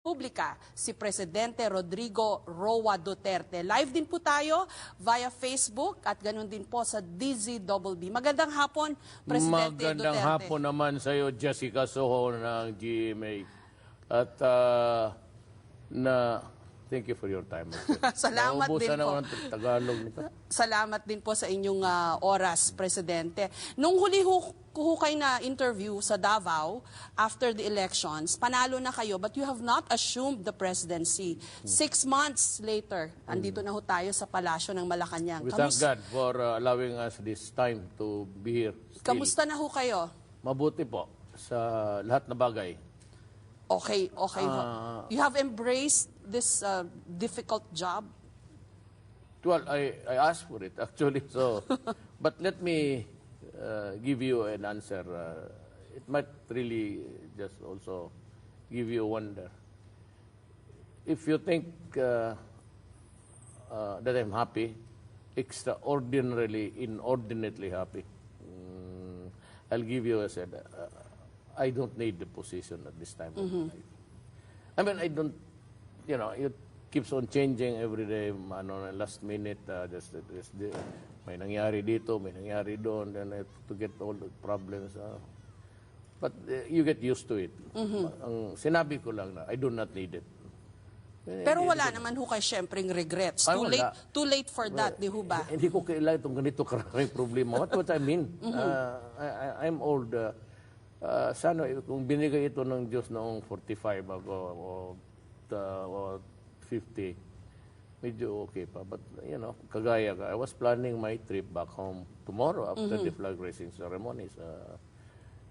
Publika, si Presidente Rodrigo Roa Duterte. Live din po tayo via Facebook at ganun din po sa DZBB. Magandang hapon, Presidente Duterte. Magandang hapon naman sa iyo, Jessica Soho ng GMA. At thank you for your time. Salamat din po. Tagalog nito. Salamat din po sa inyong oras, Presidente. Nung huli ko kayo na interview sa Davao after the elections, panalo na kayo but you have not assumed the presidency. 6 months later, andito na ho tayo sa palasyo ng Malacanang. We thank God for allowing us this time to be here. Still. Kamusta na ho kayo? Mabuti po sa lahat na bagay. Okay ho. You have embraced this difficult job? Well, I asked for it actually. So, but let me give you an answer. It might really just also give you a wonder. If you think that I'm happy, extraordinarily, inordinately happy, I'll give you, I said, I don't need the position at this time of life. I mean, I don't, you know, it keeps on changing every day, last minute, may nangyari dito, may nangyari doon, then I have to get all the problems. But you get used to it. Ang sinabi ko lang na, I do not need it. Pero wala naman ho kayo syempreng regrets. Too late for that, di ho ba? Hindi ko kailangan itong ganito karaming problema. What I mean? I'm old. Sana kung binigay ito ng Diyos noong 45 ako o 50, medyo okay pa. But, you know, kagaya ka, I was planning my trip back home tomorrow after the flag raising ceremony sa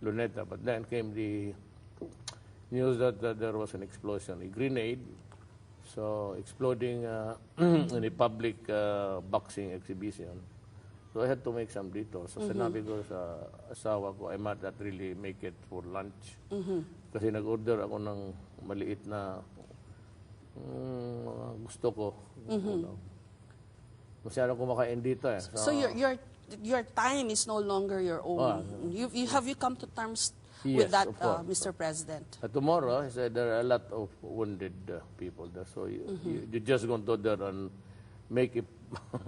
Luneta. But then came the news that there was an explosion, a grenade, so exploding in a public boxing exhibition. So I had to make some detours. So sinabi ko sa asawa ko, I might not really make it for lunch. Kasi nag-order ako ng maliit na gusto ko. Masyadong kumakain dito eh. So your time is no longer your own. Have you come to terms with that, Mr. President? Tomorrow, he said there are a lot of wounded people there. So you're just going to there and make it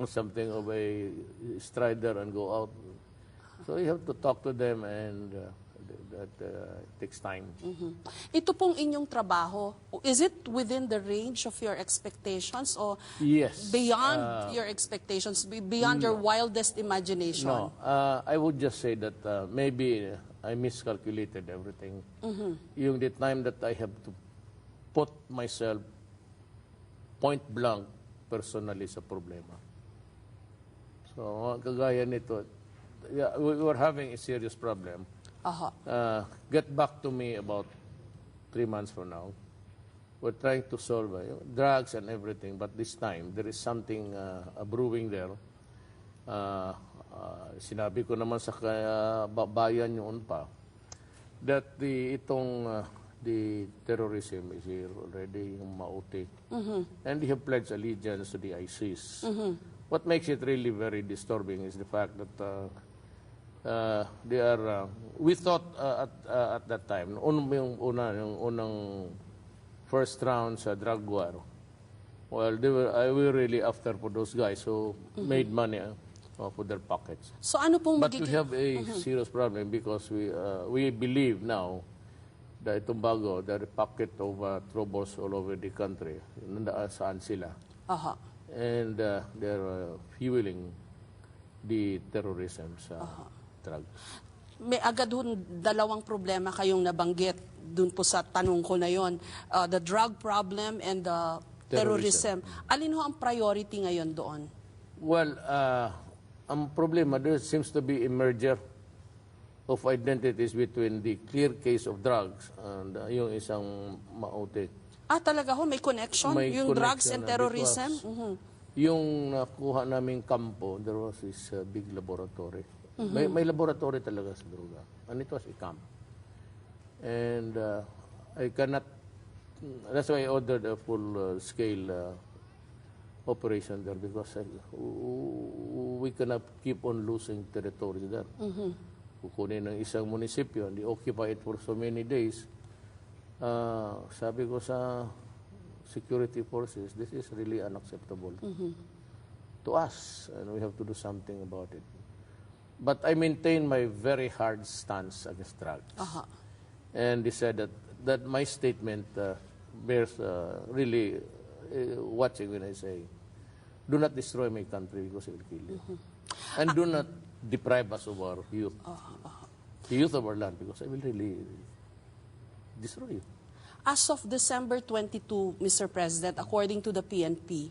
something of a strider and go out. So you have to talk to them and that takes time. Ito pong inyong trabaho, is it within the range of your expectations or yes, beyond your expectations, beyond your wildest imagination? No, I would just say that maybe I miscalculated everything. Yung the time that I have to put myself point blank personally sa problema. So, kagaya nito, yeah, we were having a serious problem. Get back to me about 3 months from now. We're trying to solve drugs and everything, but this time there is something brewing there. Sinabi ko naman sa bayan yun pa that the terrorism is here already, yung Mauti, and they have pledged allegiance to the ISIS. What makes it really very disturbing is the fact that they are, we thought at that time, yung unang first round sa drug war, well, I were really after for those guys who made money for their pockets. So ano pong But we have a serious problem because we believe now that itong bago, there are pocket of troubles all over the country. Saan sila? And they're fueling the terrorism sa drugs. May agad dalawang problema kayong nabanggit dun po sa tanong ko na yon, the drug problem and the terrorism. Alin ho ang priority ngayon doon? Well, ang problema, there seems to be a merger of identities between the clear case of drugs and yung isang Mauti. Talaga ho, may connection? Yung drugs and terrorism? Yung nakuha naming kampo, there was this big laboratory. May laboratory talaga sa droga. And it was a camp. And I cannot, that's why I ordered a full-scale operation there because we cannot keep on losing territory there. Kukunin ng isang munisipyo, and they occupy it for so many days. Sabi ko sa security forces, this is really unacceptable to us, and we have to do something about it. But I maintain my very hard stance against drugs. And they said that my statement bears really watching when I say, do not destroy my country because it will kill you. And do not deprive us of our youth. The youth of our land, because I will really destroy you. As of December 22, Mr. President, according to the PNP,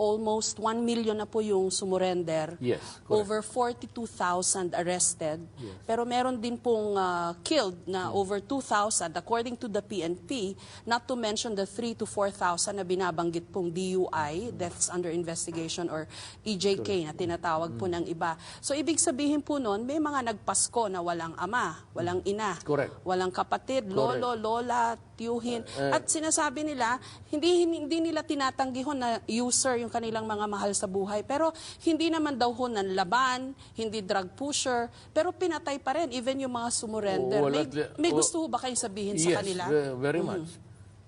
almost 1 million na po yung sumurrender. Yes, correct. Over 42,000 arrested. Yes. Pero meron din pong killed na over 2,000 according to the PNP, not to mention the 3,000 to 4,000 na binabanggit pong DUI, deaths under investigation, or EJK na tinatawag po ng iba. So ibig sabihin po nun, may mga nagpasko na walang ama, walang ina, Correct. walang kapatid, lolo, lola, tiyuhin. At sinasabi nila, hindi nila tinatanggi ho na user yung kanilang mga mahal sa buhay. Pero hindi naman daw ho nanlaban, hindi drug pusher, pero pinatay pa rin, even yung mga sumurrender. May gusto ho ba kayong sabihin sa kanila? Yes, very much.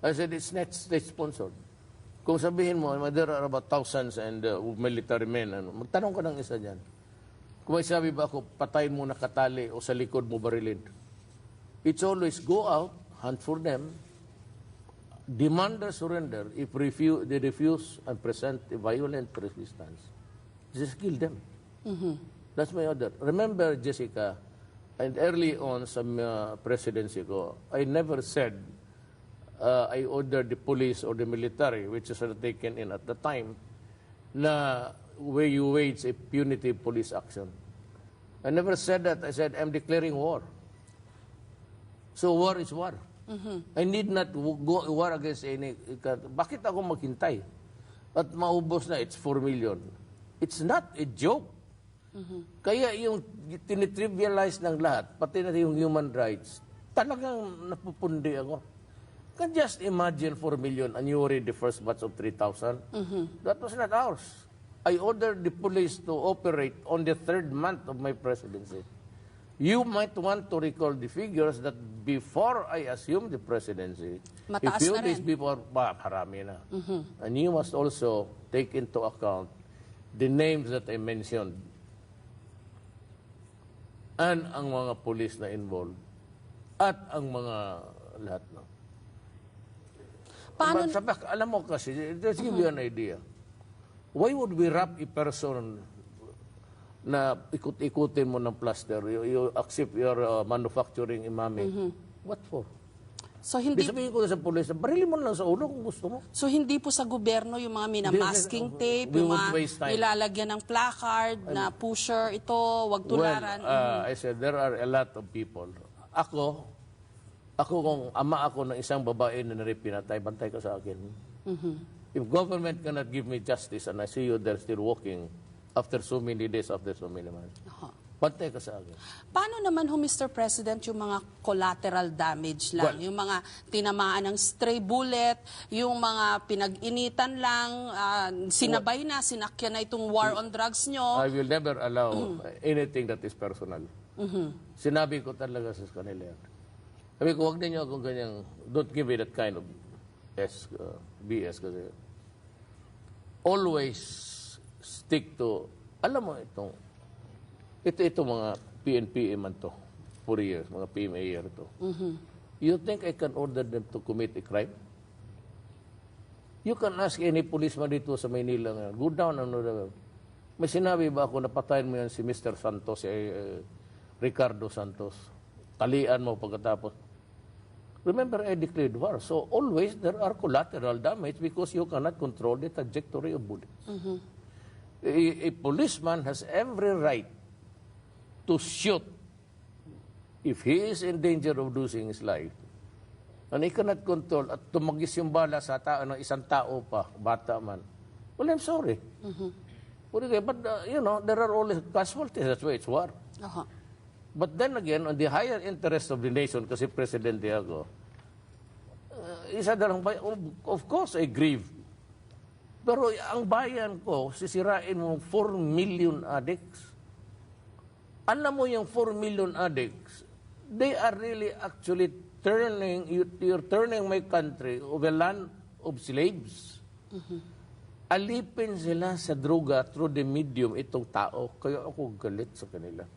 I said it's not state-sponsored. Kung sabihin mo, there are about thousands and military men, magtanong ka ng isa dyan. Kung may sabi ba ako, patayin mo na katali o sa likod mo barilin. It's always go out, hunt for them, demand their surrender. If they refuse and present a violent resistance, just kill them. That's my order. Remember, Jessica, and early on sa presidency ko, I never said I ordered the police or the military, which is taken in at the time, na where you wage a punitive police action. I never said that. I said, I'm declaring war. So war is war. I need not go war against any. Bakit ako maghintay? At maubos na, it's 4 million. It's not a joke. Kaya yung tinitrivialize ng lahat, pati na yung human rights, talagang napupundi ako. Can just imagine 4 million and you already the first batch of 3,000. That was not ours. I ordered the police to operate on the 3rd month of my presidency. You might want to recall the figures that before I assumed the presidency, Mataas a few na days rin. before, harami na. And you must also take into account the names that I mentioned and ang mga police na involved at ang mga lahat. No? Paano? Alam mo kasi, let's give you an idea. Why would we wrap a person na ikut-ikutin mo ng plaster, you accept your manufacturing imami? What for? So Di hindi sabihin ko sa pulis, barilin mo lang sa ulo kung gusto mo. So hindi po sa gobyerno yung mga minamasking tape, We yung would mga waste time. nilalagyan ng placard na pusher, ito, wag tularan. Well, I said, there are a lot of people. Ako kung ama ako ng isang babae na pinatay, bantay ka sa akin. If government cannot give me justice and I see you there still walking after so many days, after so many months, bantay ka sa akin. Paano naman ho, Mr. President, yung mga collateral damage lang? Well, yung mga tinamaan ng stray bullet, yung mga pinag-initan lang, sinabay na, sinakyan na itong war on drugs nyo. I will never allow anything that is personal. Sinabi ko talaga sa kanila yan. Sabi ko, huwag ninyo akong ganyang, don't give me that kind of BS kasi always stick to, alam mo ito mga PNP man to, 4 years, mga PMA to. You think I can order them to commit a crime? You can ask any policeman dito sa Maynila ngayon, go down and may sinabi ba ako, napatayin mo yan si Mr. Santos, si Ricardo Santos, talian mo pagkatapos. Remember, I declared war. So always there are collateral damage because you cannot control the trajectory of bullets. A policeman has every right to shoot if he is in danger of losing his life. And he cannot control at tumagis yung bala sa tao ng isang tao pa, bata man. Well, I'm sorry. But there are always casualties. That's why it's war. But then again, on the higher interest of the nation, kasi presidente ako, isa na lang, of course, I grieve. Pero ang bayan ko, sisirain mo 4 million addicts. Alam mo yung 4 million addicts, they are really actually you're turning my country of a land of slaves. Alipin sila sa droga through the medium itong tao. Kaya ako galit sa kanila.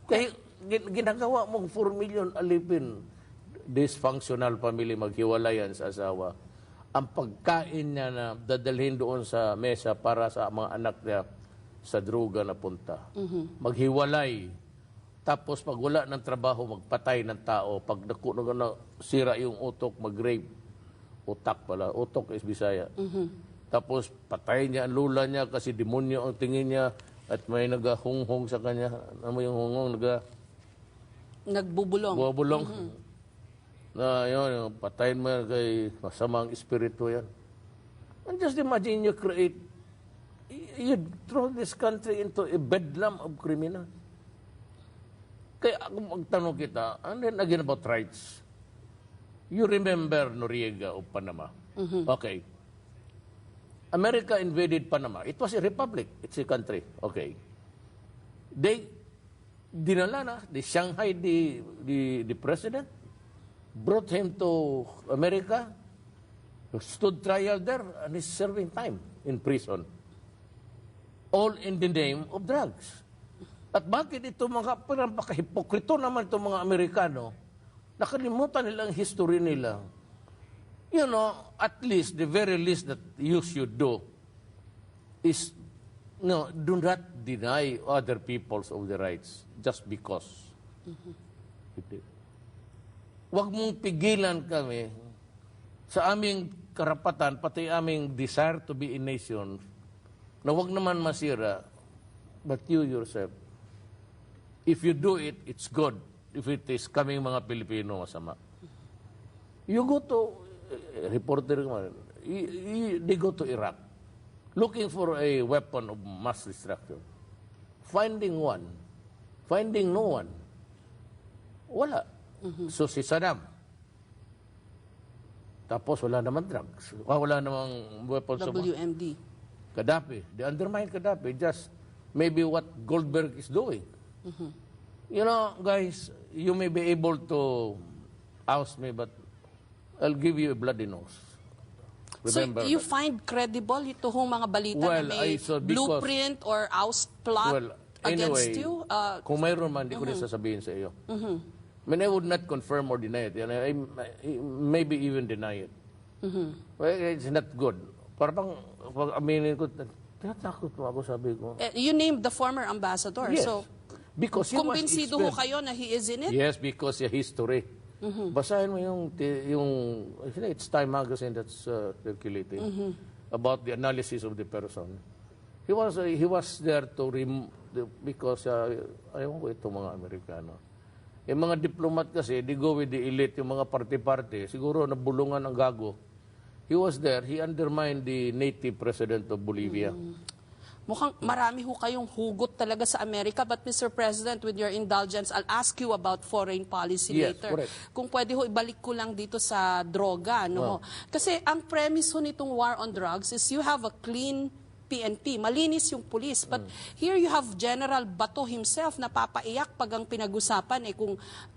Kaya ginagawa mong 4 million alipin, dysfunctional family, maghiwalayan sa asawa. Ang pagkain niya na dadalhin doon sa mesa para sa mga anak niya sa droga na punta. Maghiwalay. Tapos pag wala ng trabaho, magpatay ng tao. Pag sira yung utok, mag-rape. Utak pala. Utok is Bisaya. Tapos patay niya ang lula niya kasi demonyo ang tingin niya at may nagahunghong sa kanya. Ano mo yung hunghong? Nagbubulong. Bubulong. Na yun, patayin mo yan kay masamang espiritu yan. And just imagine you throw this country into a bedlam of criminals. Kaya kung magtanong kita, and then again about rights. You remember Noriega of Panama. Okay. America invaded Panama. It was a republic. It's a country. Okay. They Shanghai the president, brought him to America, stood trial there, and is serving time in prison. All in the name of drugs. At bakit ito mga pinapakahipokrito naman itong mga Amerikano, nakalimutan nilang history nila. You know, at least, the very least that you should do is, do not deny other people's of the rights just because. Huwag mong pigilan kami sa aming karapatan, pati aming desire to be a nation, na huwag naman masira, but you yourself, if you do it, it's good. If it is kaming mga Pilipino, masama. You go to, reporter, they go to Iraq, looking for a weapon of mass destruction. Finding one, finding no one. Wala. So si Saddam, tapos wala naman drugs, wala namang weapons of WMD. Gaddafi, they undermine Gaddafi, just maybe what Goldberg is doing. You know, guys, you may be able to oust me, but I'll give you a bloody nose. Remember so you that. find credible ito hong mga balita Well, na may blueprint or oust plot against you? Kung mayroon man, di ko rin sasabihin sa iyo. I mean, I would not confirm or deny it. I maybe even deny it. Well, it's not good. Parang pag aminin ko, tinatakot mo ako, sabi ko. You named the former ambassador. Yes. So, because kumbinsido ho kayo na he is in it? Yes, because yung history. Basahin mo yung it's Time magazine that's circulating about the analysis of the person. He was there to because ayaw ko itong mga Amerikano. Yung mga diplomat kasi, they go with the elite, yung mga party-party, siguro nabulungan ang gago. He was there, he undermined the native president of Bolivia. Mukhang marami ho kayong hugot talaga sa Amerika. But Mr. President, with your indulgence, I'll ask you about foreign policy later. Correct. Kung pwede ho, ibalik ko lang dito sa droga. No? Kasi ang premise ho nitong war on drugs is you have a clean PNP. Malinis yung pulis. But here you have General Bato himself na papaiyak pag ang pinag-usapan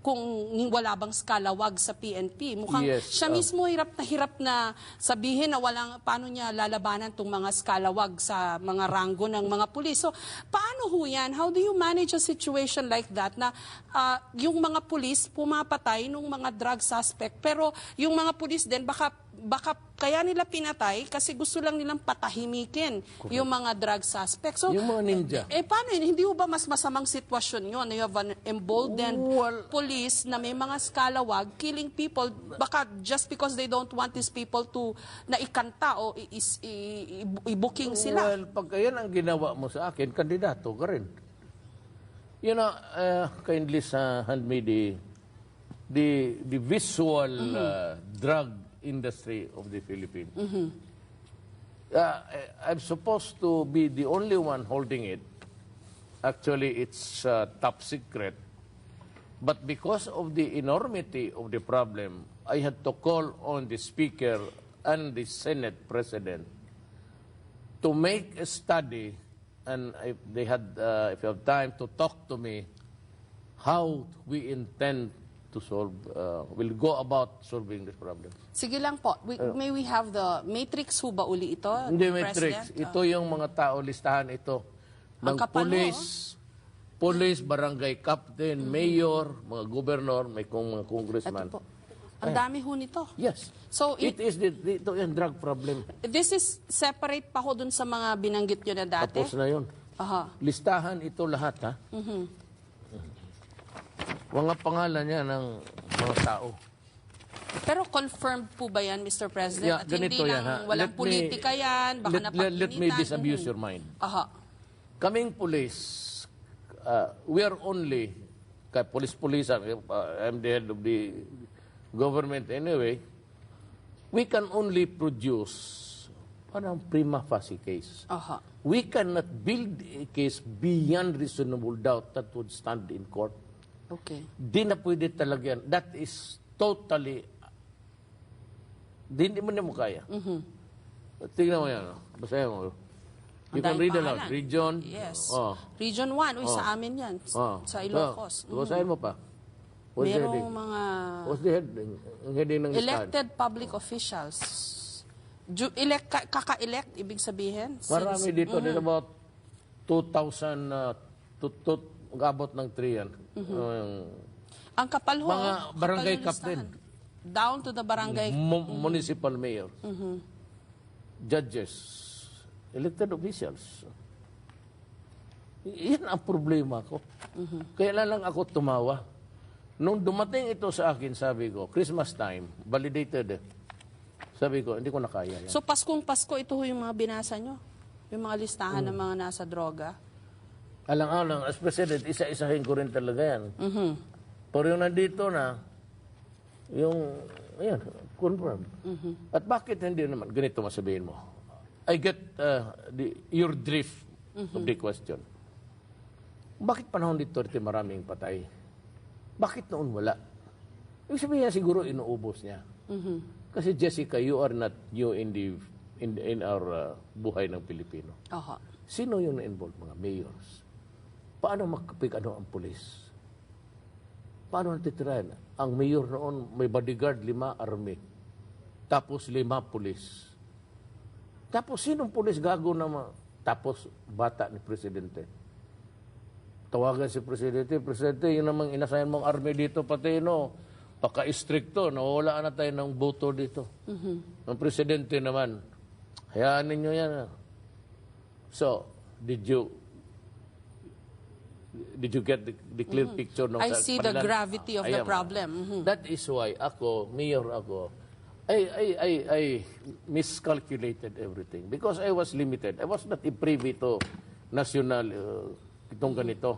kung wala bang skalawag sa PNP. Mukhang siya mismo hirap na sabihin na paano niya lalabanan itong mga skalawag sa mga ranggo ng mga pulis. So, paano ho yan? How do you manage a situation like that na yung mga pulis pumapatay ng mga drug suspect pero yung mga pulis din baka kaya nila pinatay kasi gusto lang nilang patahimikin yung mga drug suspects. So, yung mga ninja. Paano yun? Hindi ba mas masamang sitwasyon yun? You have an emboldened police na may mga skalawag, killing people, baka just because they don't want these people to naikanta o i-booking sila. Well, pag yan ang ginawa mo sa akin, kandidato ka rin. You know, kindly hand me the visual drug industry of the Philippines. I'm supposed to be the only one holding it. Actually, it's top secret. But because of the enormity of the problem, I had to call on the Speaker and the Senate President to make a study, and if they have time to talk to me, how we intend to solve, will go about solving this problem. Sige lang po. May we have the matrix ho ba uli ito? Hindi President? matrix. Ito yung mga tao, listahan ito. Ang Ng kapal ho, police, barangay captain, mayor, mga governor, may mga congressman. Ito po. Ang dami ho nito. Yes. So, Ito yung drug problem. this is separate pa ho dun sa mga binanggit nyo na dati? Tapos na yun. Aha. Listahan ito lahat, ha? Mga pangalan niya ng mga tao. Pero confirmed po ba yan, Mr. President? Yeah, At hindi ganito yan, lang ha? walang politika yan, baka napaginitan. Let me disabuse your mind. Aha. Kaming police, we are only, police, I'm the head of the government anyway, we can only produce parang prima facie case. Aha. We cannot build a case beyond reasonable doubt that would stand in court. Okay. Di na pwede talaga yan. That is totally, hindi mo kaya. Tingnan mo yan. Basahin mo. You can read aloud. Region. Yes. Region 1. Uy, sa amin yan. Sa Ilocos. Basahin mo pa. What's the heading? Merong mga What's the heading? Ang heading ng listahan. elected public officials. Kaka-elect, ibig sabihin? Marami dito. There's about 2,000, mag-abot ng 3 yan. Ang kapal ho. Mga barangay kapal yung captain. listahan. Down to the barangay. Municipal mayor. Judges. Elected officials. Yan ang problema ko. Kaya lang ako tumawa. Nung dumating ito sa akin, sabi ko, Christmas time, validated. Sabi ko, hindi ko na kaya yan. So, Paskong Pasko, ito ho yung mga binasa nyo? Yung mga listahan ng mga nasa droga? Alang-alang, as president, isa-isahin ko rin talaga yan. Pero yung nandito na, yung, ayan, confirm. At bakit hindi naman? Ganito masabihin mo. I get your drift of the question. Bakit panahon ni Duterte maraming patay? Bakit noon wala? Ibig sabihin niya siguro inuubos niya. Kasi Jessica, you are not new in our buhay ng Pilipino. Sino yung na-involve? Mga mayors. Paano magkapig ang pulis? Paano natitirahan? Ang mayor noon, may bodyguard, 5 army. Tapos 5 pulis. Tapos sinong pulis gago na tapos bata ni Presidente? Tawagan si Presidente, Presidente, yun namang inasayan mong army dito, pati paka-istrikto, nawawala na tayo ng boto dito. Ang Presidente naman, hayaan ninyo yan. So, did you get the clear picture? I see the gravity of the problem. That is why ako, mayor ako, I miscalculated everything because I was limited. I was not privy to national itong ganito.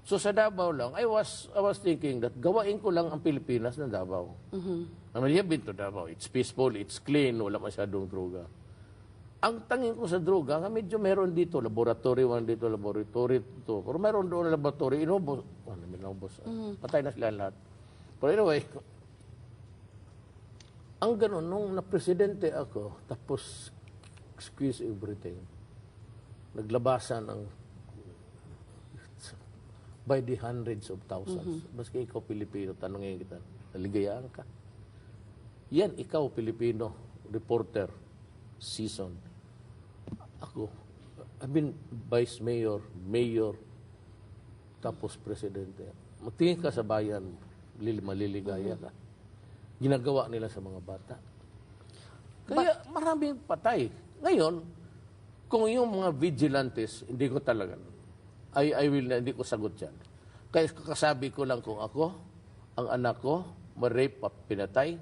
So sa Davao lang, I was thinking that gawain ko lang ang Pilipinas ng Davao. I mean, you've been to Davao. It's peaceful, it's clean, wala masyadong droga. Ang tanging ko sa droga, medyo meron dito, laboratory 1 dito, laboratory 2. Pero meron doon laboratory, inubos. Patay na sila lahat. But anyway, ang ganun, nung na-presidente ako, tapos squeeze everything, naglabasan ang by the hundreds of thousands. Maski ikaw, Pilipino, tanongin kita, naligayaan ka. Yan, ikaw, Pilipino, reporter, seasoned. Ako, I've been vice mayor, mayor, tapos presidente. Magtingin ka sa bayan, maliligaya ka. Ginagawa nila sa mga bata. Kaya maraming patay. Ngayon, kung yung mga vigilantes, hindi ko talaga, hindi ko sagot yan. Kaya kasabi ko lang kung ako, ang anak ko, ma-rape at pinatay.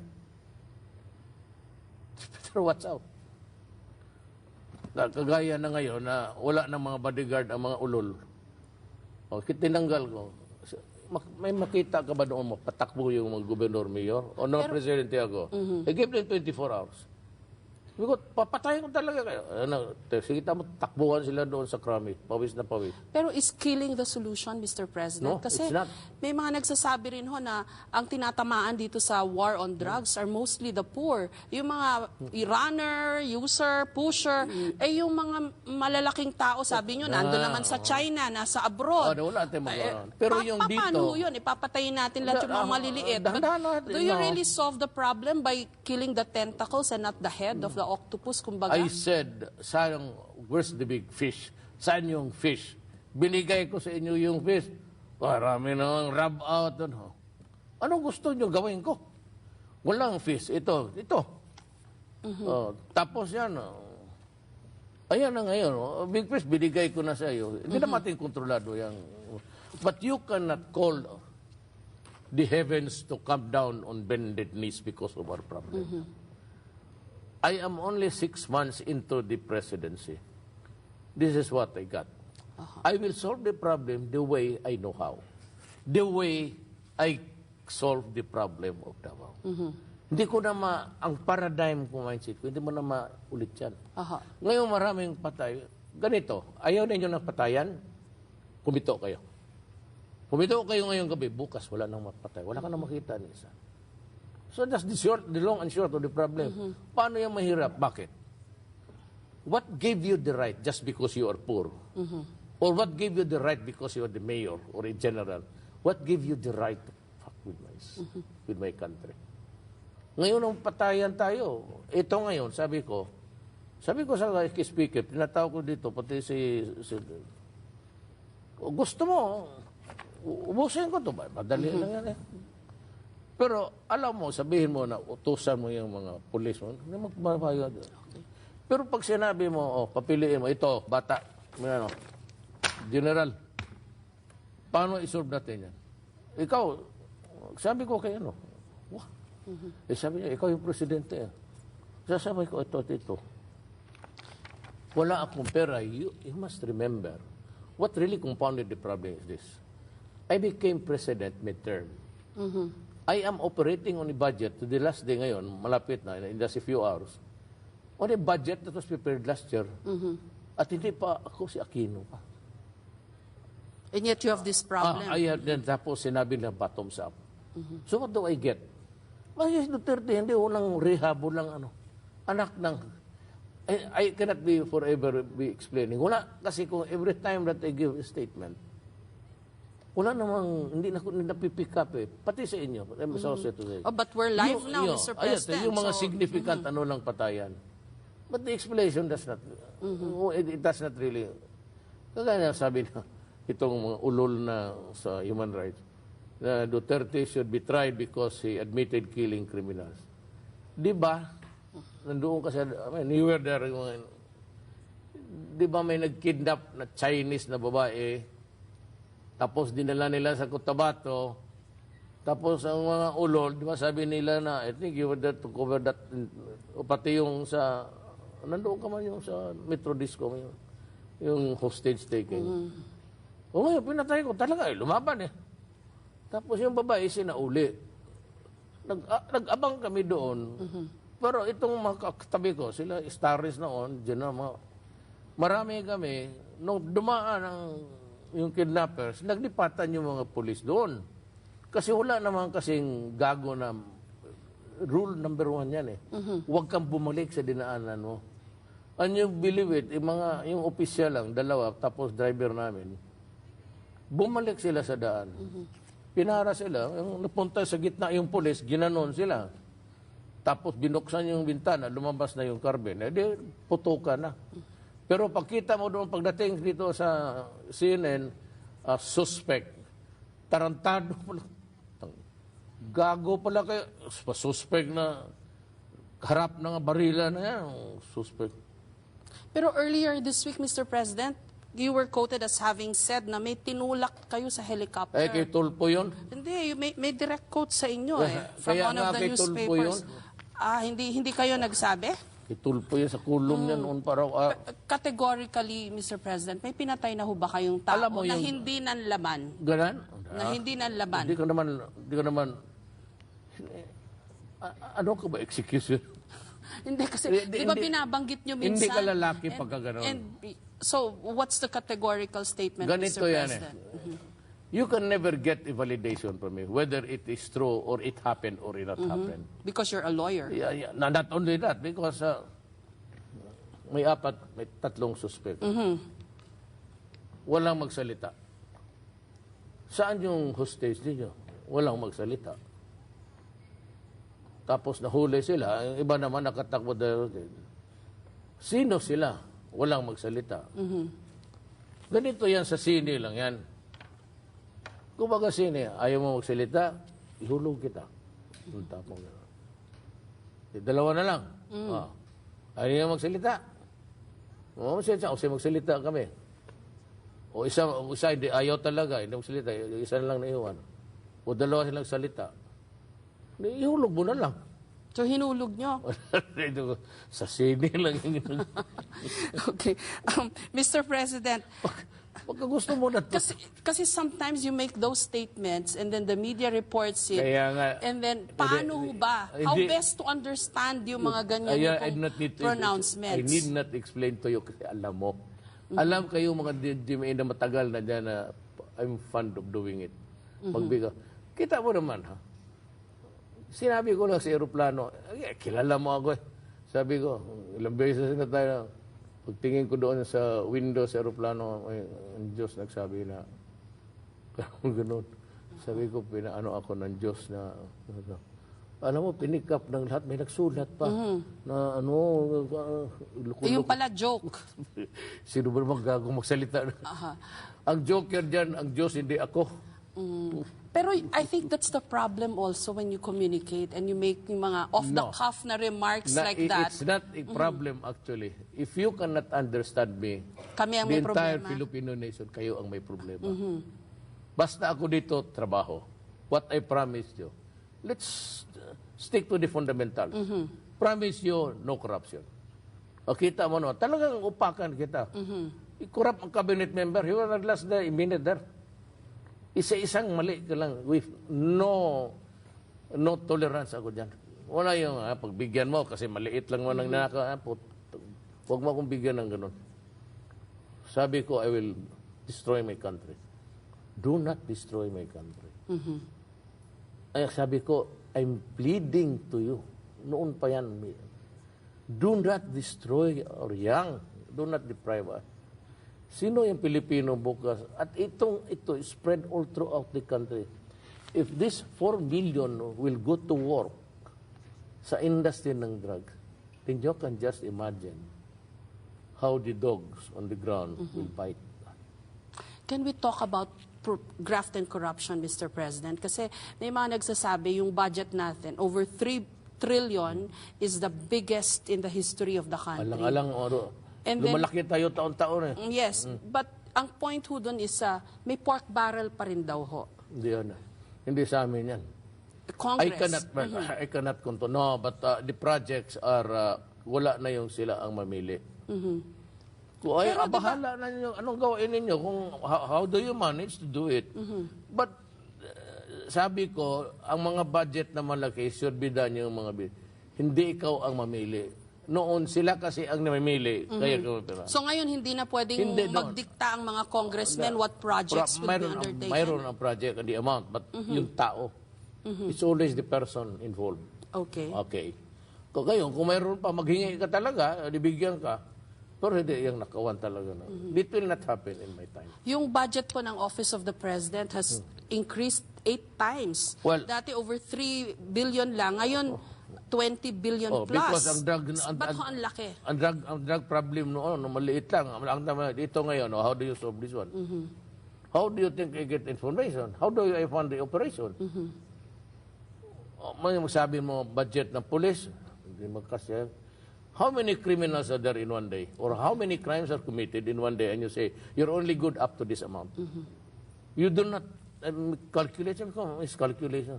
Pero what's out? Kagaya na ngayon na wala ng mga bodyguard ang mga ulol. O, tinanggal ko. May makita ka ba doon mo, patakbo yung mga gobernador, mayor? O mga presidente ako? I gave them 24 hours. Because papatayin ko talaga kayo. Ano, sige mo, takbuhan sila doon sa krami. Pawis na pawis. Pero is killing the solution, Mr. President? No, Kasi it's not. may mga nagsasabi rin ho na ang tinatamaan dito sa war on drugs are mostly the poor. Yung mga runner, user, pusher, yung mga malalaking tao, sabi nyo, nando naman sa China, nasa abroad. Wala tayong pero yung dito... Paano yun? Ipapatayin natin lahat yung mga maliliit. But do you really solve the problem by killing the tentacles and not the head of the octopus, kumbaga? I said, sayang, where's the big fish? Saan yung fish? Binigay ko sa inyo yung fish. Marami nang rub out. Anong gusto nyo gawin ko? Walang fish. Ito. Tapos yan, ayan na ngayon. Big fish, binigay ko na sa iyo. Hindi na mating kontrolado yan. But you cannot call the heavens to come down on bended knees because of our problem. I am only 6 months into the presidency. This is what I got. I will solve the problem the way I know how. The way I solve the problem of Davao. Hindi ko na ang paradigm ko mindset ko, hindi mo na maulit yan. Ngayon maraming patay. Ganito, ayaw ninyo ng patayan, kumito kayo. Kumito kayo ngayong gabi, bukas wala nang mapatay. Wala ka nang makita ni isa. So that's the long and short of the problem. Paano yung mahirap? Bakit? What gave you the right just because you are poor? Or what gave you the right because you are the mayor or a general? What gave you the right to fuck with my country? Ngayon ang patayan tayo. Ito ngayon, sabi ko sa speaker, tinatawag ko dito, pati si gusto mo, ubusin ko ito ba? Madali lang yan eh. Pero alam mo, sabihin mo na utusan mo yung mga pulis mo, hindi magbabayad. Pero pag sinabi mo, papiliin mo, ito, bata, general, paano isolve natin yan? Ikaw, sabi ko kayo, sabi niya, ikaw yung presidente. Sasabi ko, ito. Wala akong pera. You must remember, what really compounded the problem is this. I became president midterm. I am operating on a budget to the last day ngayon, malapit na, in just a few hours, on a budget that was prepared last year. At hindi pa ako si Aquino pa. And yet you have this problem. Tapos sinabi na bottoms up. So what do I get? Yes, Duterte, hindi walang rehab, walang anak ng... I cannot be forever be explaining. Wala, kasi kung every time that I give a statement, wala namang, hindi napipick up eh. Pati sa inyo. But we're live now, Mr. President. Yung mga significant lang patayan. But the explanation does not, it does not really, kagaya sabi na, itong mga ulol na sa human rights, na Duterte should be tried because he admitted killing criminals. Di ba? Nandoon kasi, you were there, di ba may nag-kidnap na Chinese na babae, tapos dinala nila sa Cotabato, tapos ang mga ulol, di ba sabi nila na, I think you were there to cover that, pati yung sa, nandoon ka man yung sa Metro Disco, yung hostage taking. O ngayon, pinatay ko talaga, lumaban eh. Tapos yung babae, sinauli. Nag-abang kami doon, pero itong mga katabi ko, sila starries noon, marami kami, nung dumaan yung kidnappers, naglipatan yung mga pulis doon. Kasi wala naman kasing gago na rule number 1 yan eh. Huwag kang bumalik sa dinaanan mo. And you believe it, yung opisyal lang, 2, tapos driver namin, bumalik sila sa daan. Pinara sila, yung napunta sa gitna yung pulis, ginanon sila. Tapos binuksan yung bintana, lumabas na yung carbine. Di, putukan na. Pero pagkita mo doon, pagdating dito sa CNN, suspect, tarantado pala. Gago pala kayo. Suspect na, harap ng barila na yan, suspect. Pero earlier this week, Mr. President, you were quoted as having said na may tinulak kayo sa helicopter. Kay Tulpo yun? Hindi, may direct quote sa inyo from one of the newspapers. Hindi kayo nagsabi? Itulpo yan sa kulong yan noon para... Categorically, Mr. President, may pinatay na ho ba kayong tao na hindi nanlaman? Ganan? Na hindi nanlaman? Hindi ka naman... Ano ka ba, execution? Hindi kasi, di ba binabanggit nyo minsan? Hindi ka lalaki pagka gano'n. So, what's the categorical statement, Ganito Mr. yan President? You can never get a validation from me, whether it is true or it happened or it not happened. Because you're a lawyer. Yeah. Not only that, because may tatlong suspect. Walang magsalita. Saan yung hostage ninyo? Walang magsalita. Tapos nahuli sila, yung iba naman nakatakbo dahil. Sino sila? Walang magsalita. Ganito yan sa sine lang yan. Kung baga sine, ayaw mo magsalita, ihulog kita. Tapos, dalawa na lang. Ayaw mo magsalita. O magsalita kami. O isa hindi, ayaw talaga, hindi magsalita. Isa na lang naiwan. O dalawa silang salita. Ihulog mo na lang. So, hinulog nyo? Sa sine lang yung Okay. Mr. President, pagka gusto mo na to. kasi sometimes you make those statements and then the media reports it. Kaya nga, and then, paano ba? How best to understand yung mga ganyan pronouncements? I need not explain to you kasi alam mo. Alam kayo mga GMA na matagal na dyan na I'm fond of doing it. Magbiga. Kita mo naman, ha? Sinabi ko lang sa aeroplano, kilala mo ako eh. Sabi ko, ilang beses na tayo, pagtingin ko doon sa window sa aeroplano, ang Diyos nagsabi na, gano'n. Sabi ko, pinaano ako ng Diyos na, alam mo, pinikap ng lahat, may nagsulat pa, na ano, yung pala joke. Sino ba naman gagawang magsalita? Ang joker dyan, ang Diyos, hindi ako. Pero I think that's the problem also when you communicate and you make yung mga off-the-cuff na remarks like that. It's not a problem actually. If you cannot understand me, kami ang the may entire problema. Filipino nation, kayo ang may problema. Basta ako dito, trabaho. What I promised you, let's stick to the fundamentals. Promise you, no corruption. O kita mo no, talagang upakan kita. I-corrupt ang cabinet member, he was not last day, a minute there. Isa-isang mali ka lang with no tolerance ako dyan. Wala yung pagbigyan mo kasi maliit lang mo nang nakakapot. Huwag mo akong bigyan ng ganun. Sabi ko, I will destroy my country. Do not destroy my country. Ay, sabi ko, I'm pleading to you. Noon pa yan. Do not destroy our young. Do not deprive us. Sino yung Pilipino bukas? At ito spread all throughout the country. If this 4 million will go to work sa industry ng drugs, then you can just imagine how the dogs on the ground will bite. Can we talk about graft and corruption, Mr. President? Kasi may mga nagsasabi yung budget natin, over 3 trillion is the biggest in the history of the country. Alang-alang, lumalaki tayo taon-taon eh. Yes, but ang point ho doon is may pork barrel pa rin daw ho. Hindi sa amin yan. Congress. I cannot control. No, but the projects are, wala na yung sila ang mamili. Kung ay, bahala na ninyo, anong gawin ninyo, kung how do you manage to do it. But, sabi ko, ang mga budget na malaki, should be done yung mga hindi ikaw ang mamili. Noon sila kasi ang namimili. Kaya, so ngayon hindi na pwedeng magdikta ang mga congressmen what projects will be undertaken? Mayroon ang project and the amount, but yung tao, it's always the person involved. Okay. Kung mayroon pa, maghingi ka talaga, bibigyan ka, pero hindi yung nakawan talaga. It will not happen in my time. Yung budget po ng Office of the President has increased 8 times. Well, dati over 3 billion lang. Ngayon, 20 billion plus. Because ang drug, ba't ang laki? Ang drug problem noon, maliit lang. Dito ngayon, how do you solve this one? How do you think I get information? How do I fund the operation? May sabi mo, budget ng police, hindi magkasya. How many criminals are there in one day? Or how many crimes are committed in one day? And you say, you're only good up to this amount. You do not, calculation is calculation.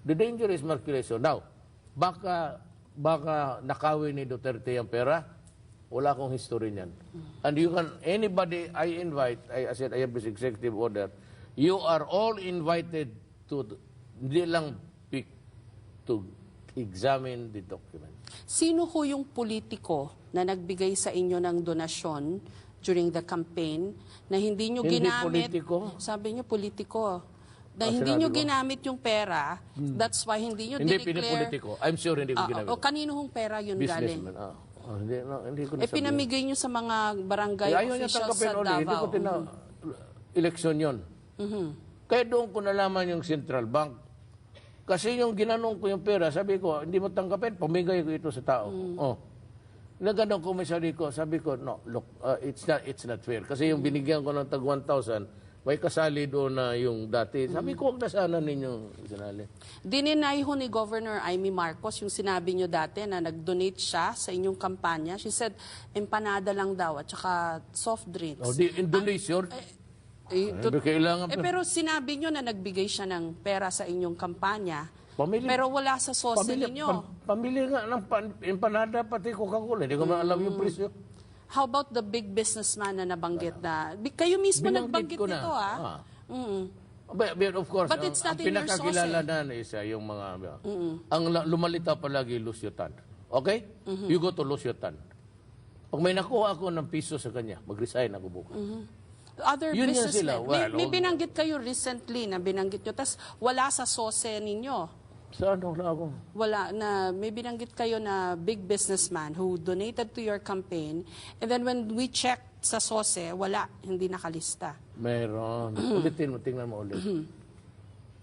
The danger is calculation. Now, baka nakawin ni Duterte yung pera, wala akong history niyan. And you can, anybody I invite, I said I have this executive order, you are all invited to, hindi lang pick, to examine the document. Sino ho yung politiko na nagbigay sa inyo ng donasyon during the campaign na hindi nyo Hindi ginamit? politiko. Sabi nyo politiko. Na hindi sinabi nyo ko. ginamit yung pera, that's why hindi nyo Hindi dineclare. pinipolitiko. I'm sure hindi ko ginamit. O kanino hong pera yun galing? Businessman. Hindi ko nasabihin. Pinamigay nyo sa mga barangay Ayaw niya officials tanggapin sa ulit. Hindi ko Davao. eleksyon yun. Kaya doon ko nalaman yung Central Bank. Kasi yung ginanong ko yung pera, sabi ko, hindi mo tanggapin, pamigay ko ito sa tao. Nagano'n ko may sabi ko, no, look, it's not fair. Kasi yung binigyan ko ng tag 1,000, may kasali doon na yung dati. Sabi ko, huwag na sana ninyong sinali. Dininay ho ni Governor Amy Marcos yung sinabi nyo dati na nag-donate siya sa inyong kampanya. She said, empanada lang daw at saka soft drinks. Indonesia, kailangan pero sinabi nyo na nagbigay siya ng pera sa inyong kampanya. Pamili. Pero wala sa sose ninyo. Pamili nga ng empanada pati Coca-Cola. Hindi ko na alam yung presyo. How about the big businessman na nabanggit na? Kayo mismo Binanggit nagbanggit ko na. nito, But of course, But it's not ang in your pinakakilala na isa yung mga, ang lumalita palagi, Lusyutan. Okay? You go to Lusyutan. Pag may nakuha ako ng piso sa kanya, mag-resign ako bukas. Other Yun yan businessmen. sila. Well, May binanggit kayo recently na binanggit nyo, tas wala sa sose ninyo. Saan ako? Wala na, may binanggit kayo na big businessman who donated to your campaign, and then when we checked sa sose, wala, hindi nakalista. Meron. Ulitin mo, tingnan mo ulit.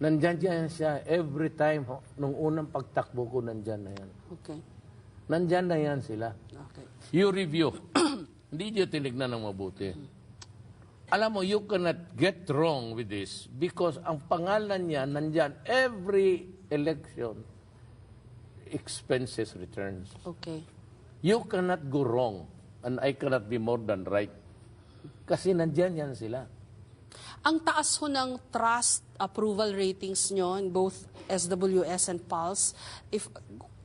Nandyan yan siya every time. Nung unang pagtakbo ko, nandyan na yan. Okay. Nandyan na yan sila. Okay. You review. Hindi nyo tinignan ng mabuti. Alam mo, you cannot get wrong with this because ang pangalan niya nandyan every election expenses returns. Okay. You cannot go wrong and I cannot be more than right. Kasi nandyan yan sila. Ang taas ho ng trust approval ratings nyo in both SWS and Pulse,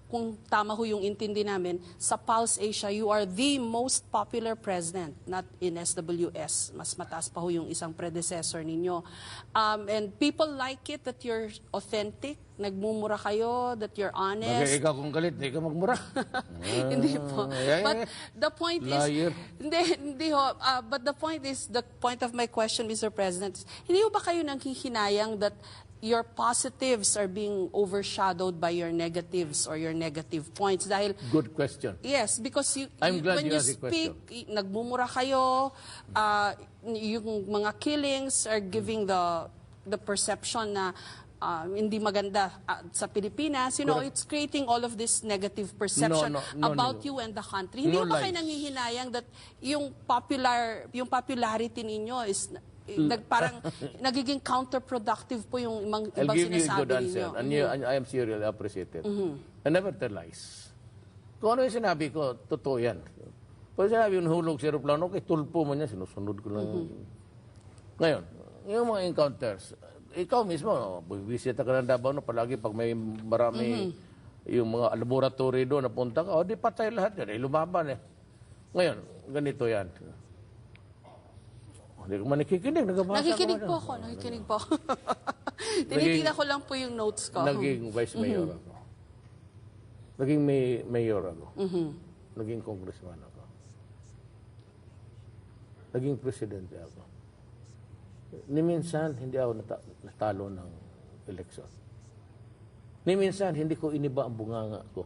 kung tama ho yung intindi namin, sa Pulse Asia, you are the most popular president, not in SWS. Mas mataas pa ho yung isang predecessor ninyo. And people like it that you're authentic, nagmumura kayo, that you're honest. Bagay ikaw kung galit, hindi ka magmura. Hindi po. But the point Liar. is, hindi ho, but the point of my question, Mr. President, hindi ho ba kayo nanghihinayang that your positives are being overshadowed by your negatives or your negative points? Dahil, Good question. yes, because I'm glad when you you asked the speak, nagmumura kayo, yung mga killings are giving the perception na hindi maganda sa Pilipinas. You know, it's creating all of this negative perception about you and the country. Hindi ba kayo nanghihinayang that yung popularity ninyo is parang nagiging counterproductive po yung ibang I'll give you a sinasabi good answer. ninyo. And I am seriously appreciated. I never tell lies. Kung ano yung sinabi ko, totoo yan. Pag sinabi yung hulog sa aeroplano, okay, tulpo mo niya, sinusunod ko lang. Ngayon, yung mga encounters, ikaw mismo, bisita ka ng Davao, no, palagi pag may marami yung mga laboratory doon, napunta ka, di patay lahat yan, lumaban eh. Ngayon, ganito yan. Hindi ko man nakikinig, Nakikinig po ako. Tinitingnan ko lang po yung notes ko. Naging vice mayor ako. Naging mayor ako. Naging congressman ako. Naging presidente ako. Ni minsan, hindi ako natalo ng eleksyon. Ni minsan, hindi ko iniba ang bunganga ko.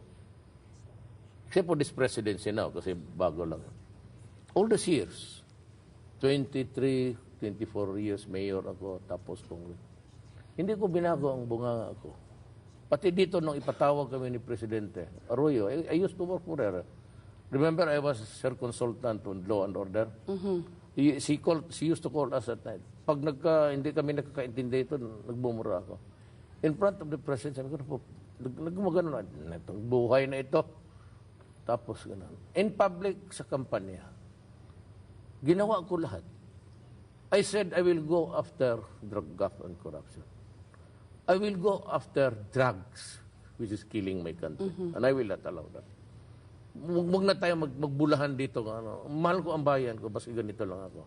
Except for this presidency now, kasi bago lang. All these years, 23, 24 years mayor ako, tapos congress. Hindi ko binago ang bunganga ko. Pati dito, nung ipatawag kami ni Presidente Arroyo, I used to work for her. Remember, I was her consultant on law and order. She used to call us at night. Pag hindi kami nakakaintindi ito, nagbumura ako. In front of the President, sabi ko, nagmagano na itong buhay na ito. Tapos, gano'n. In public, sa kampanya, ginawa ko lahat. I said, I will go after drug and corruption. I will go after drugs, which is killing my country. And I will not allow that. Huwag na tayo magbulahan dito. Mahal ko ang bayan ko, basta ganito lang ako.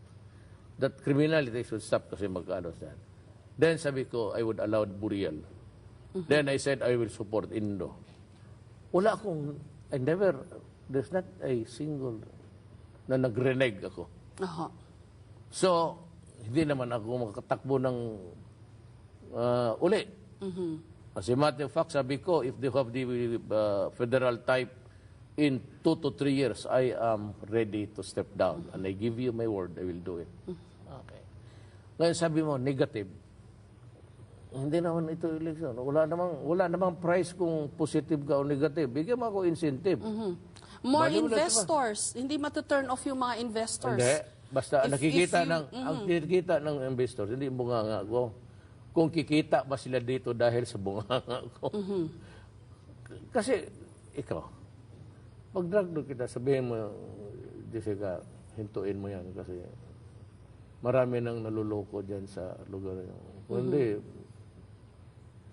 That criminality should stop kasi magkano siya. Then sabi ko, I would allow burial. Then I said, I will support Indo. Wala akong there's not a single na nag-renege ako. Aha. So, hindi naman ako makatakbo ng uli. As a matter of fact, sabi ko, if they have the federal type in 2 to 3 years, I am ready to step down. And I give you my word, I will do it. Okay. Ngayon sabi mo, negative. Hindi naman ito election. Wala namang price kung positive ka o negative. Bigyan mo ako incentive. More investors. Hindi matuturn off yung mga investors. Hindi. Basta ang nakikita ng investors, hindi bunganga ko. Kung kikita ba sila dito dahil sa bunganga ko. Kasi, ikaw, pag drug kita, sabihin mo, Jessica, hintuin mo yan kasi marami nang naluloko dyan sa lugar nyo. Kung hindi,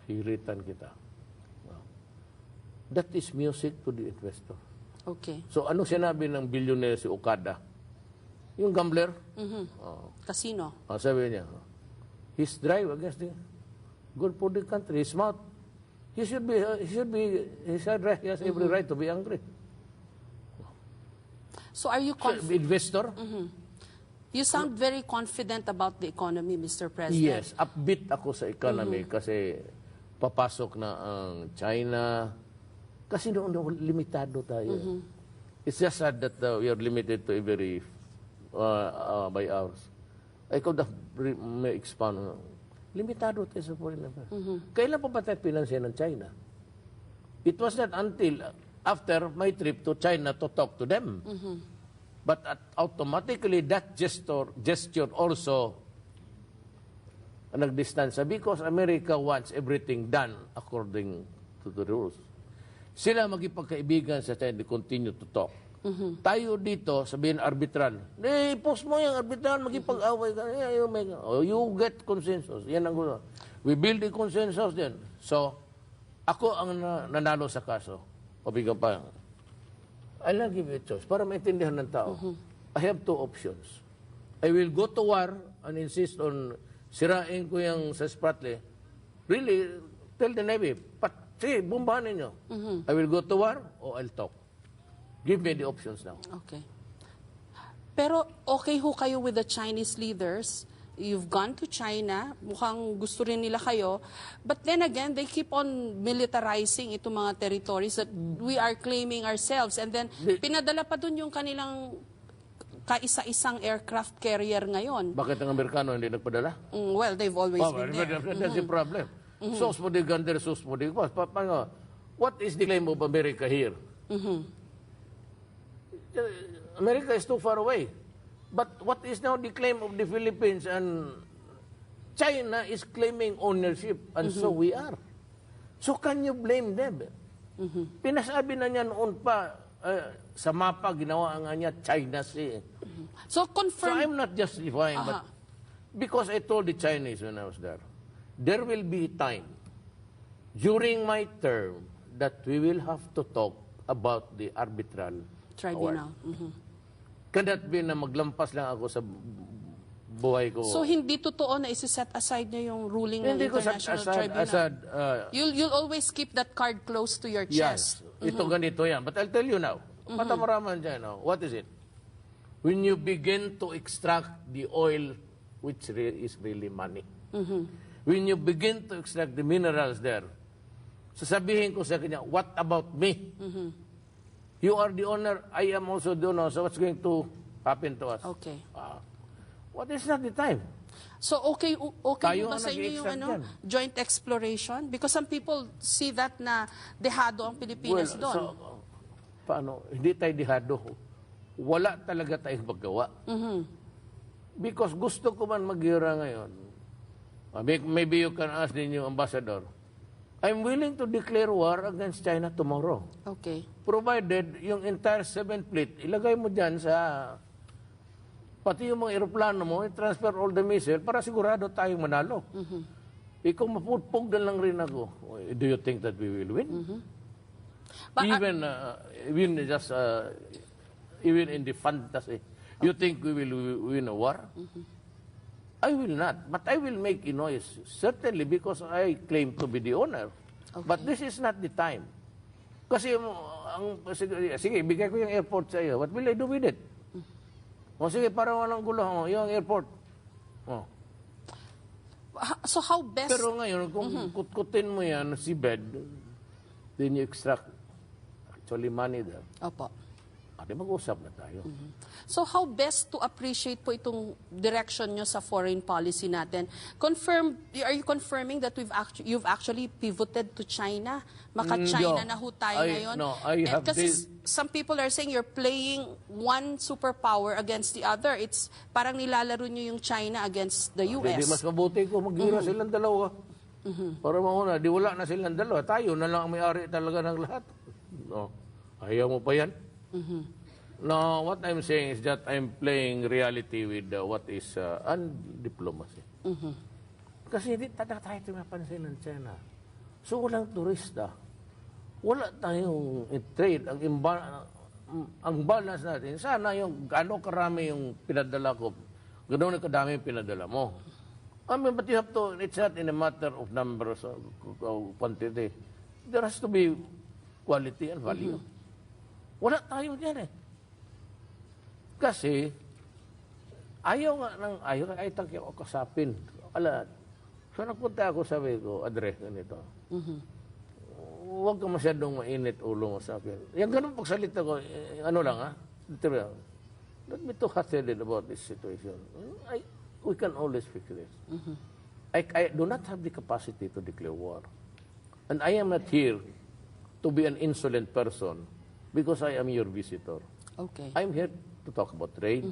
hiritan kita. That is music to the investor. Okay. So, anong sinabi ng billionaire si Okada? Yung gambler? Casino. Sabi niya, his drive against the good for the country, his mouth. He has every right to be angry. So are you Investor? You sound very confident about the economy, Mr. President. Yes, upbeat ako sa economy kasi papasok na ang China. Kasi noon limitado tayo. It's just sad that we are limited to every by hours. I could have expound. Limitado tayo sa foreign affairs. Kailan pa ba tayo pinansin ng China? It was not until after my trip to China to talk to them. But automatically that gesture also nagdistansya because America wants everything done according to the rules. Sila magipagkaibigan sa China, they continue to talk. Tayo dito, sabihin arbitral, post mo yung arbitral, magipag-away ka. You get consensus. Yan ang gusto. We build a consensus din. So, ako ang nanalo sa kaso. Pabigan pa. I'll give you a choice para maintindihan ng tao. I have 2 options. I will go to war and insist on sirain ko yung sa Spratley. Really, tell the Navy, sige, bombahan ninyo. I will go to war or I'll talk. Give me the options now. Okay. Pero okay ho kayo with the Chinese leaders. You've gone to China. Mukhang gusto rin nila kayo. But then again, they keep on militarizing itong mga territories that we are claiming ourselves. And then, pinadala pa dun yung kanilang kaisa-isang aircraft carrier ngayon. Bakit ang Amerikano hindi nagpadala? Well, they've always been there. That's the problem. Sos mo di gander, sos mo di kwas. What is the claim of America here? America is too far away. But what is now the claim of the Philippines and China is claiming ownership and so we are. So can you blame them? Pinasabi na niya noon pa sa mapa, ginawa nga niya China Sea. So confirm... So I'm not justifying, but because I told the Chinese when I was there will be time during my term that we will have to talk about the arbitral tribunal. Cannot be na maglampas lang ako sa buhay ko. So hindi totoo na isi-set aside niyo yung ruling ng International Tribunal? You'll always keep that card close to your chest. Yes. Ito ganito yan. But I'll tell you now. Matamaraman dyan. What is it? When you begin to extract the oil, which is really money. When you begin to extract the minerals there, sasabihin ko sa kanya, what about me? You are the owner, I am also the owner, so what's going to happen to us? Okay. What is not the time? So okay ba sa inyo yung joint exploration? Because some people see that na dehado ang Pilipinas doon. So, paano? Hindi tayo dehado. Wala talaga tayong magawa. Because gusto ko man maghira ngayon. Maybe you can ask the new ambassador. I'm willing to declare war against China tomorrow. Okay. Provided yung entire 7th fleet, ilagay mo dyan sa pati yung mga aeroplano mo, transfer all the missile para sigurado tayong manalo. Ikaw mapupog na lang rin ako. Do you think that we will win? But, even in the fantasy, you think we will win a war? I will not, but I will make a noise, certainly because I claim to be the owner. Okay. But this is not the time. Kasi sige, ibigay ko yung airport sa iyo. What will I do with it? O sige, parang walang gulo. Yung airport. So how best... Pero ngayon, kung kutkutin mo yan, si bed, then you extract actually money there. Opo. Di mag-usap na tayo. So how best to appreciate po itong direction nyo sa foreign policy natin? Are you confirming that you've actually pivoted to China? Maka-China na ho tayo ngayon? No, I have Kasi some people are saying you're playing one superpower against the other. It's parang nilalaro nyo yung China against the US. Hindi, mas mabuti ko maghira silang dalawa. Para mauna, di wala na silang dalawa. Tayo na lang ang may-ari talaga ng lahat. No. Ayaw mo pa yan? No, what I'm saying is that I'm playing reality with what is diplomacy. Kasi hindi tayo tumapansin ng China. So walang turista. Wala tayong trade. Ang balance natin, sana yung gaano karami yung pinadala ko, ganoon kadami yung pinadala mo. I mean, but you have to, it's not in a matter of numbers or quantity. There has to be quality and value. Wala tayo dyan eh. Kasi, ayaw tayo kasapin. So nagpunta ako, sabi ko, address ganito. Huwag ka masyadong mainit ulo mo sa akin. Yung ganun pagsalita ko, let me talk hot-headed about this situation. We can always fix this. I do not have the capacity to declare war. And I am not here to be an insolent person because I am your visitor. Okay. I'm here to talk about trade.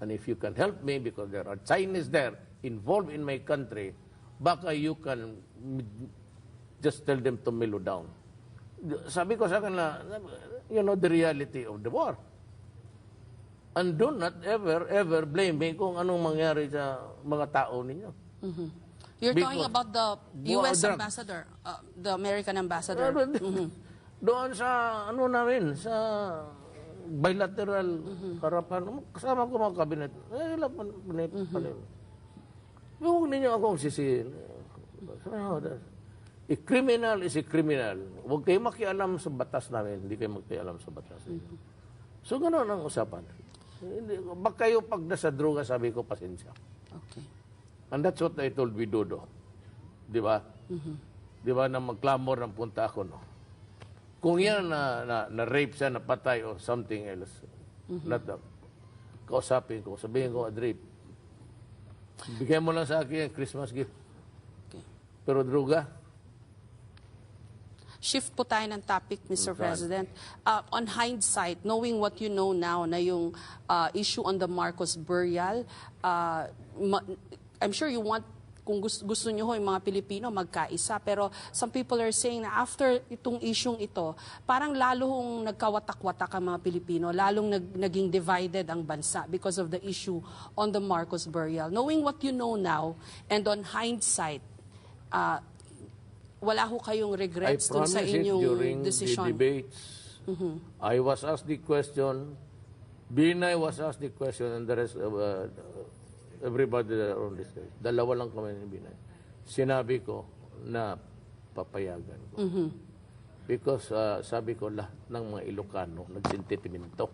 And if you can help me, because there are Chinese there involved in my country, baka you can just tell them to mellow down. Sabi ko sa kanila, the reality of the war. And do not ever blame me kung anong mangyari sa mga tao ninyo. You're talking about the U.S. ambassador, the American ambassador. Doon sa, namin, sa bilateral harapan, kasama ko mga kabinet. Huwag ninyo akong sisihin. A criminal is a criminal. Huwag kayo makialam sa batas namin. Hindi kayo makialam sa batas. So, gano'n ang usapan. Bak kayo pag nasa droga, sabi ko, pasensya. Okay. And that's what I told Widodo. Di ba? Di ba na magklamor ng punta ako, no? Kung yan na rape siya, napatay or something else, kausapin ko, sabihin ko, rape. Bigyan mo lang sa akin yung Christmas gift. Okay. Pero droga. Shift po tayo ng topic, Mr. President. On hindsight, knowing what you know now na yung issue on the Marcos burial, I'm sure you want, kung gusto nyo ho yung mga Pilipino magkaisa, pero some people are saying na after itong isyong ito, parang lalo hong nagkawatak-watak ang mga Pilipino, lalong naging divided ang bansa because of the issue on the Marcos burial. Knowing what you know now, and on hindsight, wala ho kayong regrets dun sa inyong decision? I promise it during the debates. I was asked the question, Binay was asked the question, and the rest of everybody on this stage. Dalawa lang kami ni Binay. Sinabi ko na papayagan ko. Because sabi ko, lahat ng mga Ilocano nagsintitimento.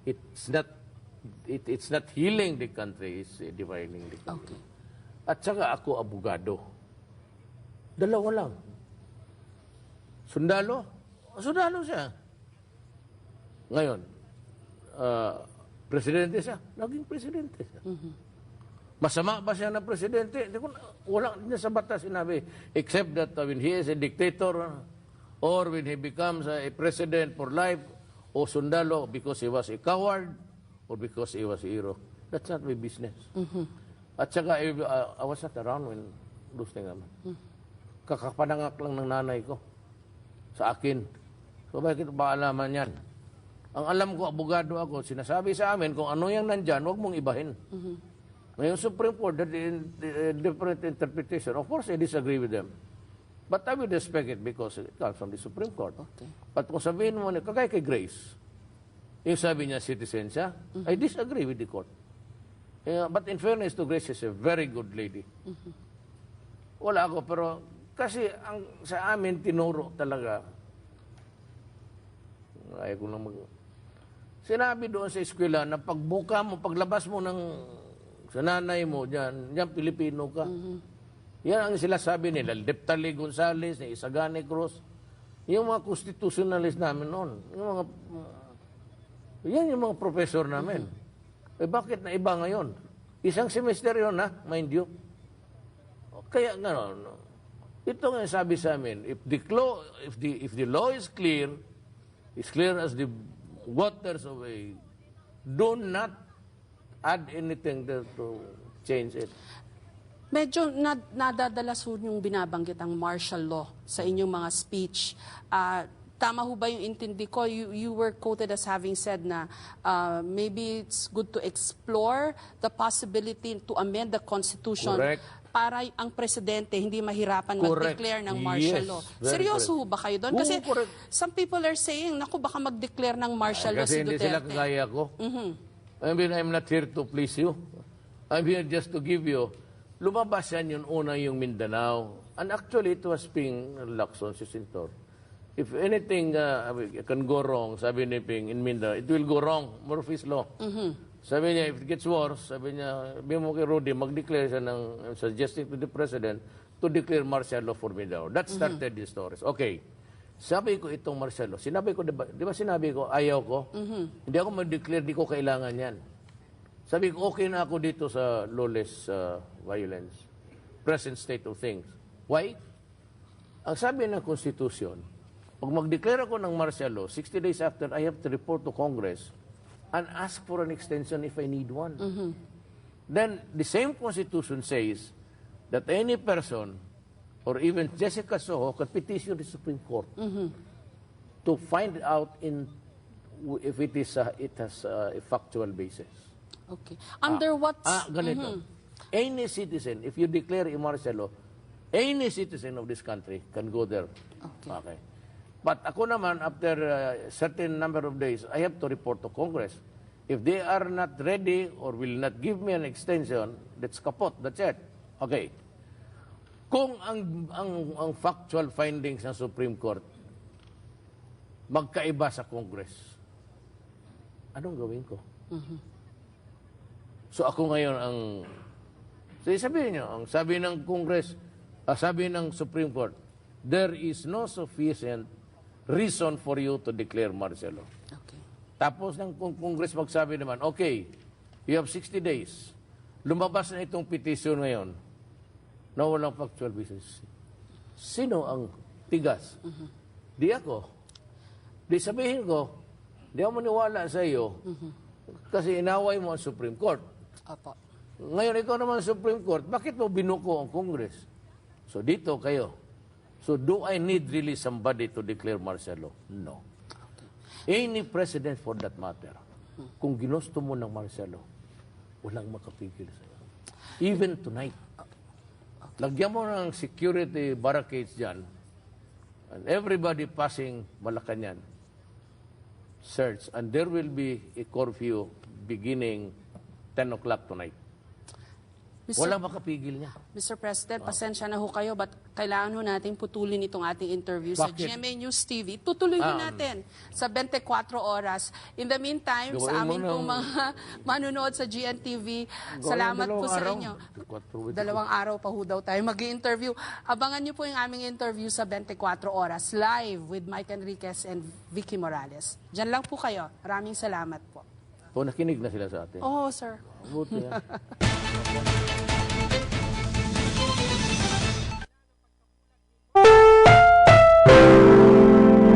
It's not healing the country, it's dividing the country. Okay. At saka ako abogado. Dalawa lang. Sundalo? Sundalo siya. Ngayon, presidente siya. Naging presidente siya. Masama ba siya na presidente? Wala niya sa batas sinabi. Except that when he is a dictator or when he becomes a president for life o sundalo because he was a coward or because he was a hero. That's not my business. At saka, I was not around when those things happened. Kakapanangak lang ng nanay ko sa akin. So, bakit ba alaman yan? Ang alam ko, abogado ako, sinasabi sa amin, kung ano yung nandyan, huwag mong ibahin. Ngayon, Supreme Court, different interpretation. Of course, I disagree with them. But I will respect it because it comes from the Supreme Court. Okay. But kung sabihin mo, kagaya kay Grace, yung sabi niya, citizen siya, I disagree with the court. But in fairness to Grace, she's a very good lady. Wala ako, pero kasi sa amin tinuro talaga ayaw ko lang Sinabi doon sa eskwela na pagbuka mo, paglabas mo sa nanay mo, diyan Pilipino ka. Yan ang sila sabi nila, Duterte Gonzales, Isagani Cruz, yung mga constitutionalist namin noon, yung mga professor namin. Bakit na iba ngayon? Isang semester yun, mind you. Kaya gano'n, ito nga sabi sa amin, if the law is clear as the waters of a, do not add anything there to change it. Medyo nadadalas ho yung binabanggit ang martial law sa inyong mga speech. Tama ho ba yung intindi ko? You were quoted as having said na maybe it's good to explore the possibility to amend the Constitution. Correct. Para ang presidente hindi mahirapan mag-declare ng martial law. Seryoso ho ba kayo doon? Kasi some people are saying, naku, baka mag-declare ng martial law si Duterte. Kasi hindi sila kagaya ko. I mean, I'm not here to please you. I'm here just to give you. Lumabas yan yung una yung Mindanao. And actually, it was Ping Lacson, si Sintor. If anything can go wrong, sabi ni Ping, in Mindanao, it will go wrong. Murphy's Law. Sabi niya, if it gets worse, sabi niya, sabi mo kay Rudy, mag-declare siya suggesting to the President to declare martial law for Mindanao. That started the stories. Okay. Sabi ko itong martial law. Sinabi ko, di ba sinabi ko, ayaw ko? Hindi ako mag-declare, di ko kailangan yan. Sabi ko, okay na ako dito sa lawless violence. Present state of things. Why? Ang sabi ng Constitution, pag mag-declare ako ng martial law, 60 days after, I have to report to Congress and ask for an extension if I need one. Then, the same Constitution says that any person, or even Jessica Soho, can petition the Supreme Court to find out if it has a factual basis. Okay. Under what... Ganito. Any citizen, if you declare a martial law, any citizen of this country can go there. Okay. But ako naman, after a certain number of days, I have to report to Congress. If they are not ready or will not give me an extension, that's kapot, that's it. Okay. Kung ang factual findings ng Supreme Court magkaiba sa Congress, anong gawin ko? So ako ngayon sabihin nyo, ang sabi ng Congress, sabi ng Supreme Court, there is no sufficient reason for you to declare martial law. Okay. Tapos ng Congress magsabi naman, okay, you have 60 days. Lumabas na itong petition ngayon na walang factual basis. Sino ang tigas? Di ako. Di sabihin ko, di ako maniwala sa iyo kasi inaway mo ang Supreme Court. Opo. Ngayon, ikaw naman Supreme Court, bakit mo binuko ang Congress? So dito kayo. So do I need really somebody to declare martial law? No. Any president for that matter, kung ginusto mo ng martial law, walang makapigil sa'yo. Even tonight. Lagyan mo ng security barricades dyan, and everybody passing Malacanang, search, and there will be a curfew beginning 10 o'clock tonight. Wala makapigil niya. Mr. President, pasensya na ho kayo, but kailangan ho natin putulin itong ating interview sa GMA News TV. Tutuloy ho natin sa 24 oras. In the meantime, sa amin pong mga manunood sa GNTV, salamat po sa inyo. 2 araw pa ho daw tayo mag-i-interview. Abangan niyo po yung aming interview sa 24 oras, live with Mike Enriquez and Vicky Morales. Diyan lang po kayo. Maraming salamat po. Nakinig na sila sa atin. Oo, sir. Buti yan.